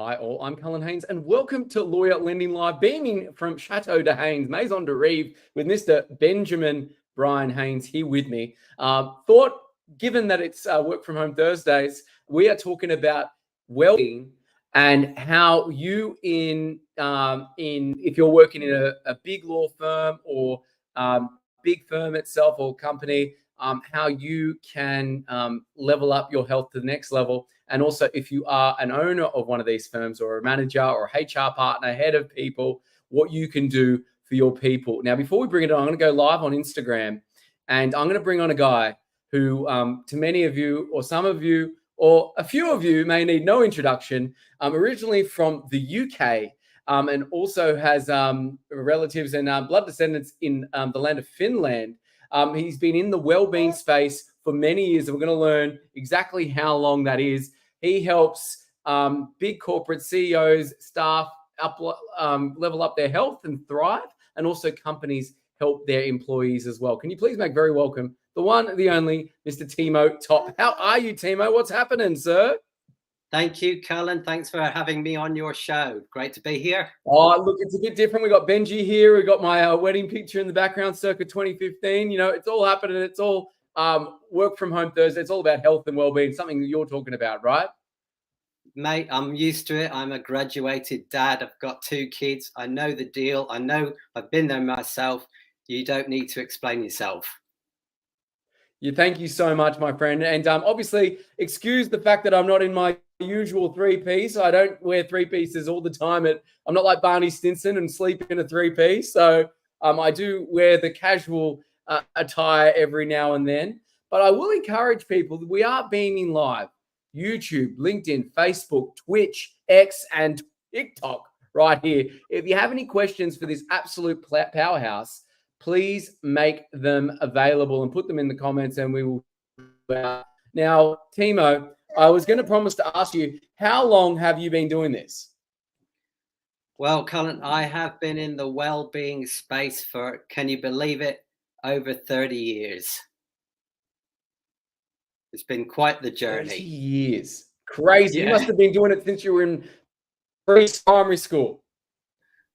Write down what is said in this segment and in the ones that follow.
Hi all, I'm Cullen Haynes and welcome to Lawyer Lending Live, beaming from Chateau de Haynes, Maison de Rive, with Mr. Benjamin Brian Haynes here with me. Thought, given that it's work from home Thursdays, we are talking about well-being and how you if you're working in a big law firm or big firm itself or company, how you can level up your health to the next level. And also, if you are an owner of one of these firms or a manager or a HR partner, head of people, what you can do for your people. Now, before we bring it on, I'm going to go live on Instagram, and I'm going to bring on a guy who, to many of you, or some of you, or a few of you may need no introduction, originally from the UK, and also has relatives and blood descendants in the land of Finland. He's been in the wellbeing space for many years, and we're going to learn exactly how long that is. He helps big corporate CEOs, staff level up their health and thrive, and also companies help their employees as well. Can you please make very welcome the one, the only, Mr. Timo Topp. How are you, Timo? What's happening, sir? Thank you, Cullen. Thanks for having me on your show. Great to be here. Oh, look, it's a bit different. We got Benji here. We got my wedding picture in the background, circa 2015. You know, it's all happening. It's all work from home Thursday. It's all about health and well-being, something that you're talking about, right? Mate, I'm used to it. I'm a graduated dad. I've got 2 kids. I know the deal. I know I've been there myself. You don't need to explain yourself. Yeah, thank you so much, my friend. And obviously, excuse the fact that I'm not in my usual 3-piece. I don't wear 3-pieces all the time. I'm not like Barney Stinson and sleep in a 3-piece. So I do wear the casual attire every now and then. But I will encourage people that we are beaming live. YouTube, LinkedIn, Facebook, Twitch, X, and TikTok right here. If you have any questions for this absolute powerhouse, please make them available and put them in the comments, and we will. Now, Timo, I was going to promise to ask you, how long have you been doing this? Well, Cullen, I have been in the well-being space for, can you believe it, over 30 years. It's been quite the journey. 30 years. Crazy. Yeah. You must have been doing it since you were in primary school.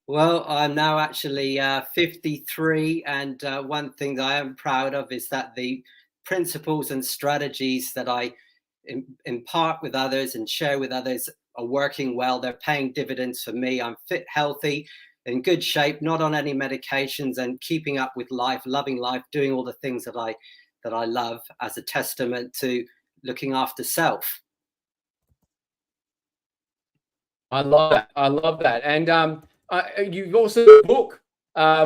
Well, I'm now actually 53, and one thing that I am proud of is that the principles and strategies that I impart with others and share with others are working well. They're paying dividends for me. I'm fit, healthy, in good shape, not on any medications, and keeping up with life, loving life, doing all the things that I love, as a testament to looking after self. I love that. I love that. And you've also got a book.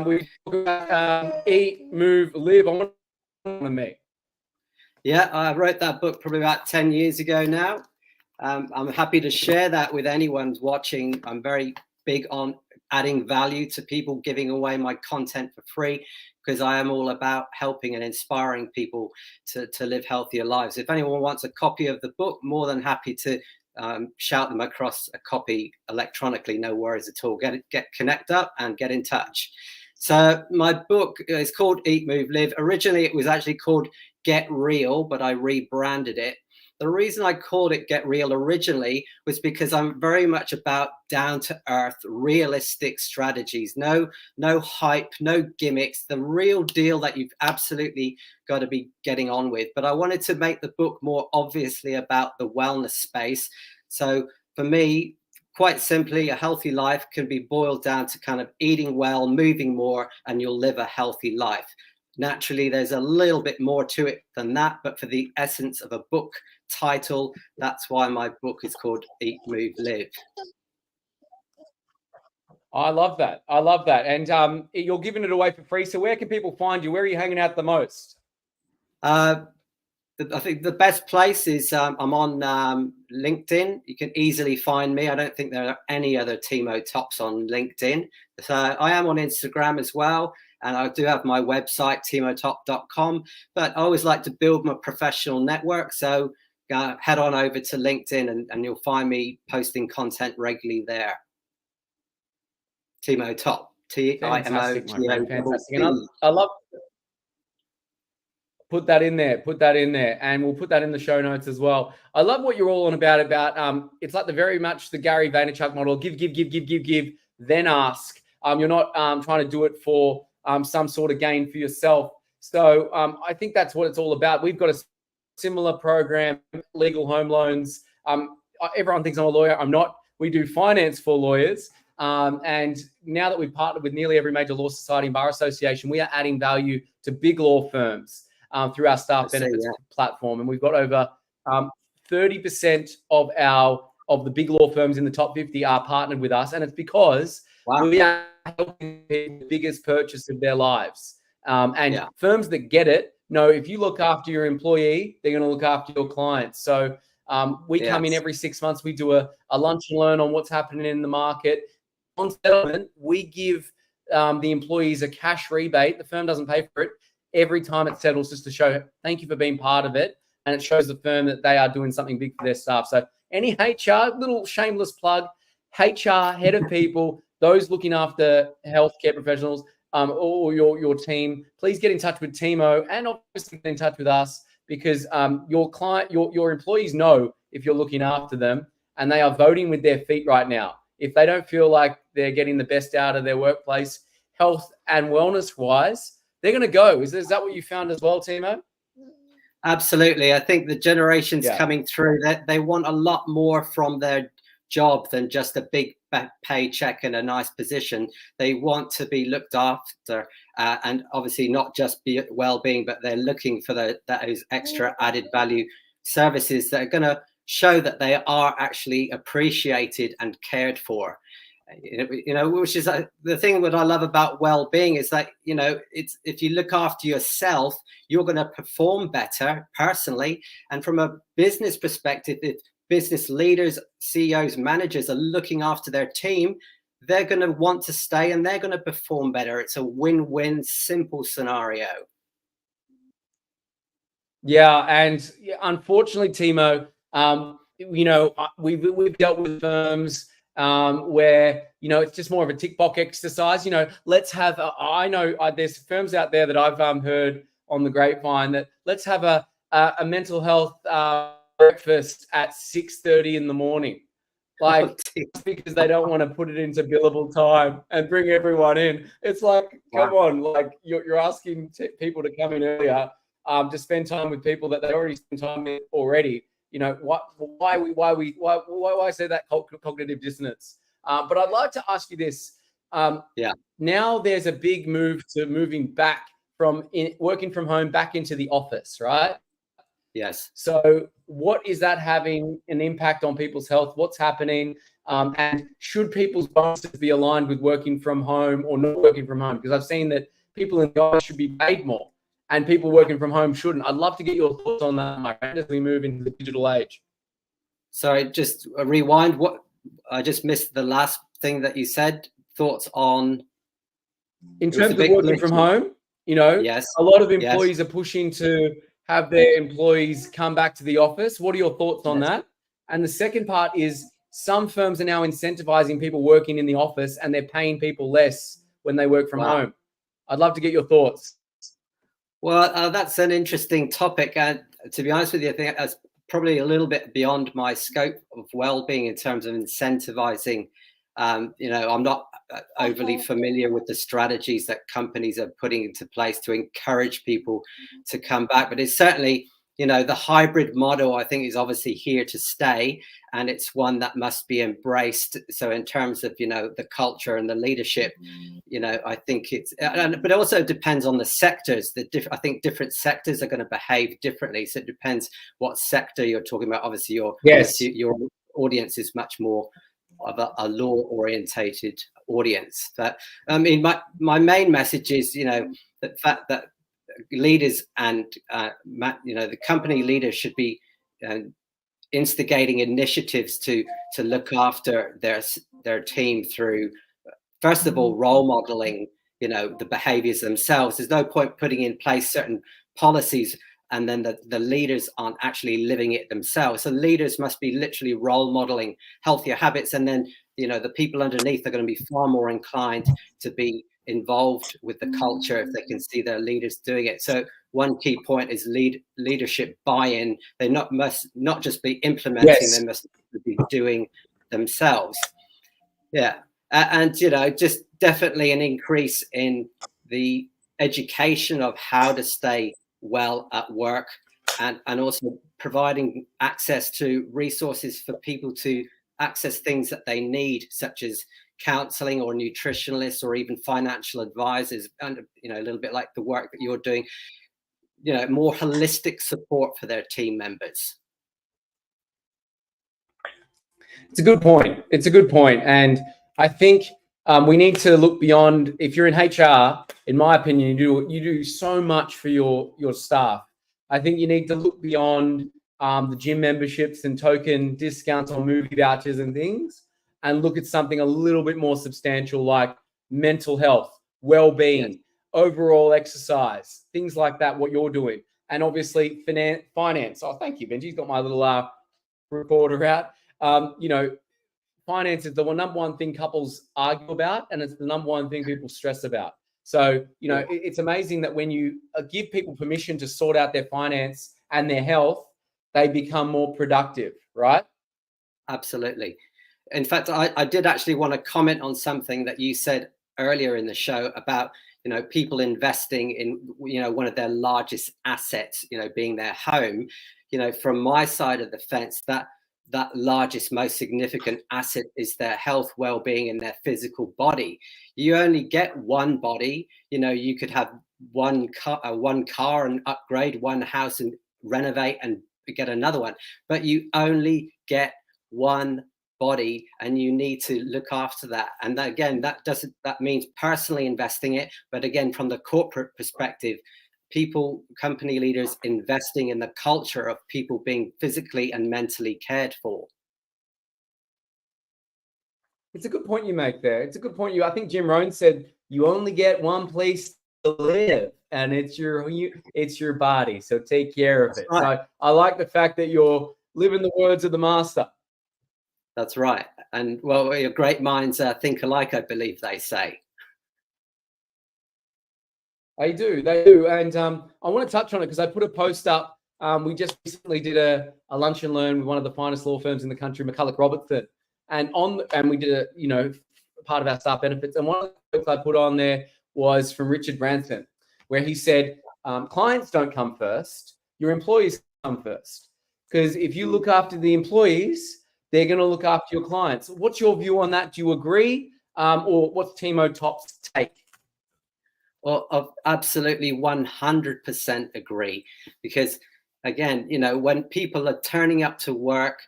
We talk about Eat, Move, Live. I want to meet. Yeah, I wrote that book probably about 10 years ago now. I'm happy to share that with anyone watching. I'm very big on adding value to people, giving away my content for free, because I am all about helping and inspiring people to live healthier lives. If anyone wants a copy of the book, more than happy to shout them across a copy electronically. No worries at all. Get connect up and get in touch. So my book is called Eat, Move, Live. Originally, it was actually called Get Real, but I rebranded it. The reason I called it Get Real originally was because I'm very much about down-to-earth, realistic strategies. No hype, no gimmicks, the real deal that you've absolutely got to be getting on with. But I wanted to make the book more obviously about the wellness space. So for me, quite simply, a healthy life can be boiled down to kind of eating well, moving more, and you'll live a healthy life. Naturally, there's a little bit more to it than that, but for the essence of a book title, that's why my book is called Eat, Move, Live. I love that. I love that. And you're giving it away for free. So where can people find you? Where are you hanging out the most? I think the best place is I'm on LinkedIn. You can easily find me. I don't think there are any other Timo Topps on LinkedIn. So I am on Instagram as well. And I do have my website, timotopp.com. But I always like to build my professional network. So head on over to LinkedIn and you'll find me posting content regularly there. Timo Topp. Fantastic, my friend. Fantastic. And I love Put that in there. Put that in there, and we'll put that in the show notes as well. I love what you're all on about. It's like the very much the Gary Vaynerchuk model: give, then ask. You're not trying to do it for some sort of gain for yourself. So I think that's what it's all about. We've got a similar program, legal home loans. Everyone thinks I'm a lawyer. I'm not. We do finance for lawyers. And now that we've partnered with nearly every major law society and bar association, we are adding value to big law firms through our staff benefits platform. And we've got over 30% of the big law firms in the top 50 are partnered with us. And it's because we are helping the biggest purchase of their lives. Firms that get it know if you look after your employee, they're going to look after your clients. So we come in every 6 months. We do a lunch and learn on what's happening in the market. On settlement, we give the employees a cash rebate. The firm doesn't pay for it every time it settles, just to show thank you for being part of it. And it shows the firm that they are doing something big for their staff. So any HR, little shameless plug, HR, head of people, those looking after healthcare professionals or your team, please get in touch with Timo and obviously get in touch with us, because your client, your employees know if you're looking after them, and they are voting with their feet right now. If they don't feel like they're getting the best out of their workplace, health and wellness wise, they're going to go. Is that what you found as well, Timo? Absolutely. I think the generations coming through, that they want a lot more from their job than just a big paycheck and a nice position. They want to be looked after, and obviously not just be well-being, but they're looking for those extra added value services that are going to show that they are actually appreciated and cared for. Which is the thing that I love about well-being is that, it's if you look after yourself, you're going to perform better personally. And from a business perspective, if business leaders, CEOs, managers are looking after their team, they're going to want to stay and they're going to perform better. It's a win-win, simple scenario. Yeah, and unfortunately, Timo, we've dealt with firms where it's just more of a tick box exercise. Let's have there's firms out there that I've heard on the grapevine that let's have a mental health breakfast at 6:30 in the morning, because they don't want to put it into billable time and bring everyone in. It's like, come on, like you're asking people to come in earlier to spend time with people that they already spent time with already. Why say that cognitive dissonance? But I'd like to ask you this. Now there's a big move to moving back from working from home back into the office, right? Yes. So what is that having an impact on people's health? What's happening? And should people's bonuses be aligned with working from home or not working from home? Because I've seen that people in the office should be paid more, and people working from home shouldn't. I'd love to get your thoughts on that, my friend, as we move into the digital age. Sorry, just a rewind. What I just missed the last thing that you said. Thoughts on in terms of working from home. Yes, a lot of employees are pushing to have their employees come back to the office. What are your thoughts on that? And the second part is some firms are now incentivizing people working in the office, and they're paying people less when they work from home. I'd love to get your thoughts. Well, that's an interesting topic. And to be honest with you, I think that's probably a little bit beyond my scope of well-being in terms of incentivizing. I'm not overly familiar with the strategies that companies are putting into place to encourage people to come back. But it's certainly, the hybrid model, I think, is obviously here to stay, and it's one that must be embraced. So in terms of, the culture and the leadership, I think but it also depends on the sectors. I think different sectors are going to behave differently. So it depends what sector you're talking about. Obviously, your audience is much more of a law orientated audience. But I mean, my main message is, the fact that leaders and the company leaders should be instigating initiatives to look after their team through, first of all, role modeling the behaviors themselves. There's no point putting in place certain policies and then the leaders aren't actually living it themselves. So leaders must be literally role modeling healthier habits, and then the people underneath are going to be far more inclined to be involved with the culture if they can see their leaders doing it. So one key point is leadership buy-in. They must not just be implementing, Yes. they must be doing themselves. Yeah. And, just definitely an increase in the education of how to stay well at work, and also providing access to resources for people to access things that they need, such as counseling or nutritionalists or even financial advisors, and a little bit like the work that you're doing, more holistic support for their team members. It's a good point. It's a good point. And I think we need to look beyond. If you're in HR, in my opinion, you do so much for your staff. I think you need to look beyond the gym memberships and token discounts on movie vouchers and things, and look at something a little bit more substantial, like mental health, well-being, yes, overall exercise, things like that, what you're doing. And obviously finance. Oh, thank you, Benji's got my little recorder out. Finance is the number one thing couples argue about, and it's the number one thing people stress about. So, it's amazing that when you give people permission to sort out their finance and their health, they become more productive, right? Absolutely. In fact, I did actually want to comment on something that you said earlier in the show about, people investing in, one of their largest assets, being their home. From my side of the fence, that largest, most significant asset is their health, well-being, and their physical body. You only get one body. You could have one car and upgrade, one house and renovate and get another one, but you only get one body, and you need to look after that. And again, that means personally investing it, but again, from the corporate perspective, company leaders investing in the culture of people being physically and mentally cared for. It's a good point you make there. It's a good point. I think Jim Rohn said you only get one place to live, and it's your body. So take care of it. Right. So I like the fact that you're living the words of the master. That's right. And well, your great minds think alike, I believe they say. They do. And I want to touch on it because I put a post up. We just recently did a lunch and learn with one of the finest law firms in the country, McCulloch Robertson. And we did part of our staff benefits. And one of the posts I put on there was from Richard Branson, where he said, clients don't come first, your employees come first. Because if you look after the employees, they're going to look after your clients. What's your view on that? Do you agree? Or what's Timo Topp's take? Well, absolutely 100% agree. Because again, when people are turning up to work,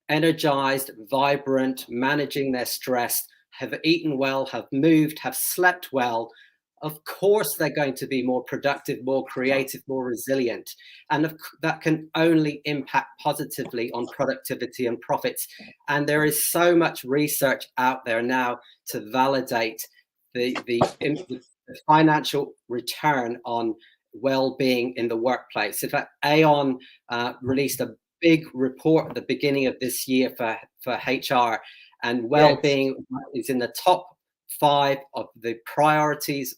energized, vibrant, managing their stress, have eaten well, have moved, have slept well, of course they're going to be more productive, more creative, more resilient. And that can only impact positively on productivity and profits. And there is so much research out there now to validate the financial return on well-being in the workplace. In fact, Aon released a big report at the beginning of this year for HR, and well-being is in the top 5 of the priorities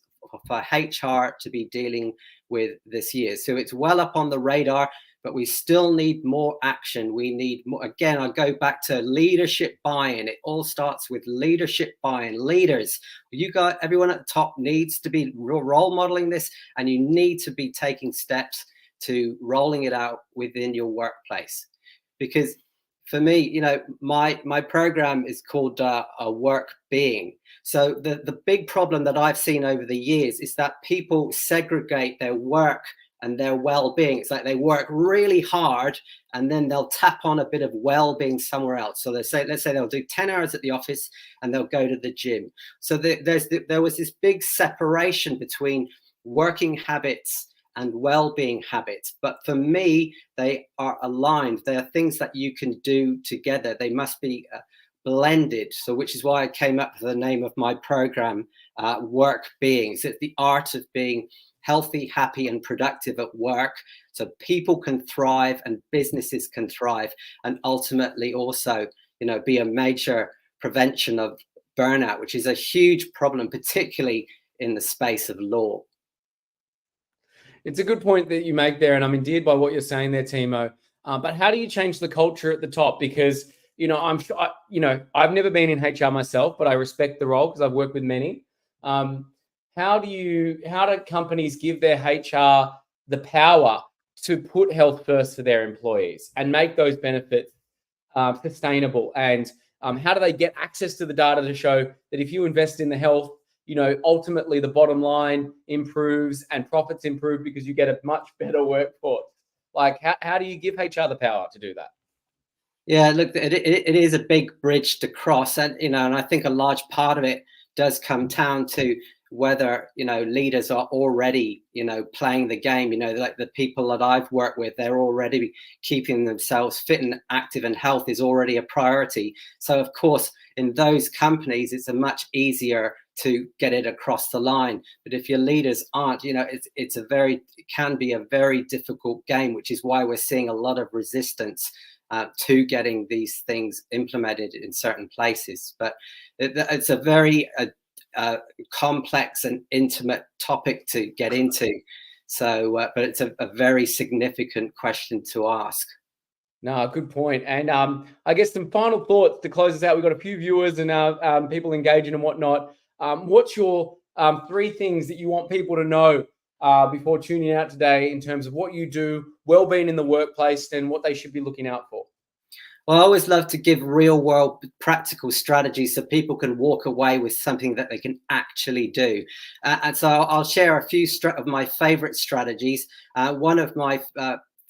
for HR to be dealing with this year. So it's well up on the radar, but we still need more action. We need more. Again, I go back to leadership buy-in. It all starts with leadership buy-in. Leaders, everyone at the top needs to be role modeling this, and you need to be taking steps to rolling it out within your workplace. Because for me, my program is called WORKBEING. So the big problem that I've seen over the years is that people segregate their work and their well-being. It's like they work really hard and then they'll tap on a bit of well-being somewhere else. So let's say they'll do 10 hours at the office and they'll go to the gym. So there was this big separation between working habits and well-being habits. But for me, they are aligned. They are things that you can do together. They must be blended. So which is why I came up with the name of my program, WORKBEING. So it's the art of being healthy, happy, and productive at work, so people can thrive and businesses can thrive, and ultimately also, be a major prevention of burnout, which is a huge problem, particularly in the space of law. It's a good point that you make there, and I'm endeared by what you're saying there, Timo. But how do you change the culture at the top? Because I'm sure, I've never been in HR myself, but I respect the role because I've worked with many. How do companies give their HR the power to put health first for their employees and make those benefits sustainable? And how do they get access to the data to show that if you invest in the health, ultimately the bottom line improves and profits improve because you get a much better workforce? Like, how do you give HR the power to do that? Yeah, look, it is a big bridge to cross, and and I think a large part of it does come down to whether leaders are already playing the game. Like the people that I've worked with, they're already keeping themselves fit and active, and health is already a priority. So of course, in those companies, it's a much easier to get it across the line. But if your leaders aren't, it can be a very difficult game, which is why we're seeing a lot of resistance to getting these things implemented in certain places. But it's a very complex and intimate topic to get into. So, but it's a very significant question to ask. No, good point. And I guess some final thoughts to close us out. We've got a few viewers and people engaging and whatnot. What's your 3 things that you want people to know before tuning out today in terms of what you do, well-being in the workplace, and what they should be looking out for? Well, I always love to give real world practical strategies so people can walk away with something that they can actually do. And so I'll share a few of my favorite strategies. One of my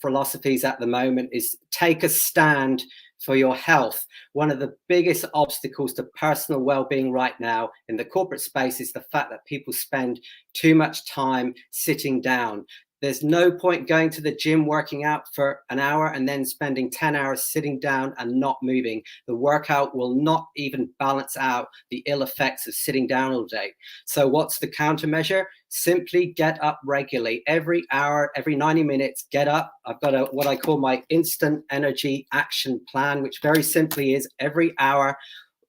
philosophies at the moment is take a stand for your health. One of the biggest obstacles to personal well-being right now in the corporate space is the fact that people spend too much time sitting down. There's no point going to the gym, working out for an hour, and then spending 10 hours sitting down and not moving. The workout will not even balance out the ill effects of sitting down all day. So what's the countermeasure? Simply get up regularly. Every hour, every 90 minutes, get up. I've got what I call my instant energy action plan, which very simply is every hour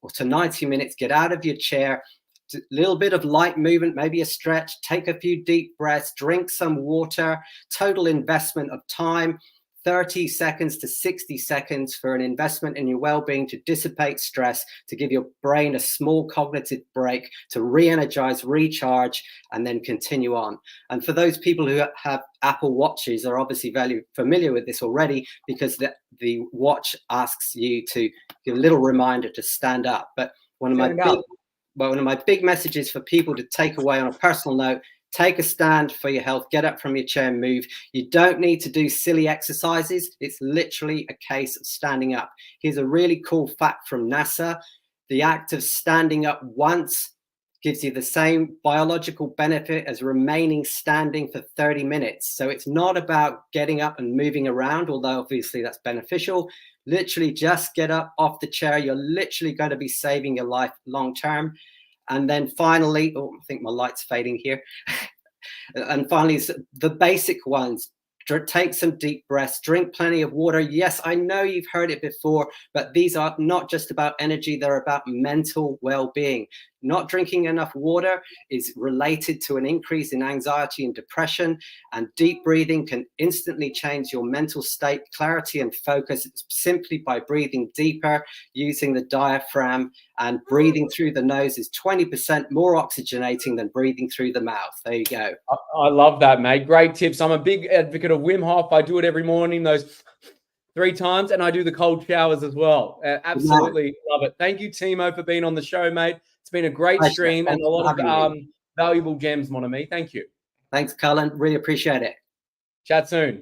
or to 90 minutes, get out of your chair, a little bit of light movement, maybe a stretch, take a few deep breaths, drink some water. Total investment of time, 30 seconds to 60 seconds for an investment in your well-being to dissipate stress, to give your brain a small cognitive break, to re-energize, recharge, and then continue on. And for those people who have Apple Watches are obviously very familiar with this already, because the watch asks you to give a little reminder to stand up. But one of my big messages for people to take away on a personal note: take a stand for your health, get up from your chair and move. You don't need to do silly exercises. It's literally a case of standing up. Here's a really cool fact from NASA. The act of standing up once gives you the same biological benefit as remaining standing for 30 minutes. So it's not about getting up and moving around, although obviously that's beneficial. Literally just get up off the chair. You're literally going to be saving your life long term. And then finally, I think my light's fading here. And finally, the basic ones. Take some deep breaths, drink plenty of water. Yes, I know you've heard it before, but these are not just about energy, they're about mental well-being. Not drinking enough water is related to an increase in anxiety and depression, and deep breathing can instantly change your mental state, clarity and focus simply by breathing deeper, using the diaphragm, and breathing through the nose is 20% more oxygenating than breathing through the mouth. There you go. I love that, mate. Great tips. I'm a big advocate of Wim Hof. I do it every morning, those 3 times, and I do the cold showers as well. Absolutely love it. Thank you, Timo, for being on the show, mate. It's been a great stream and a lot of valuable gems, mon ami. Thank you. Thanks, Cullen. Really appreciate it. Chat soon.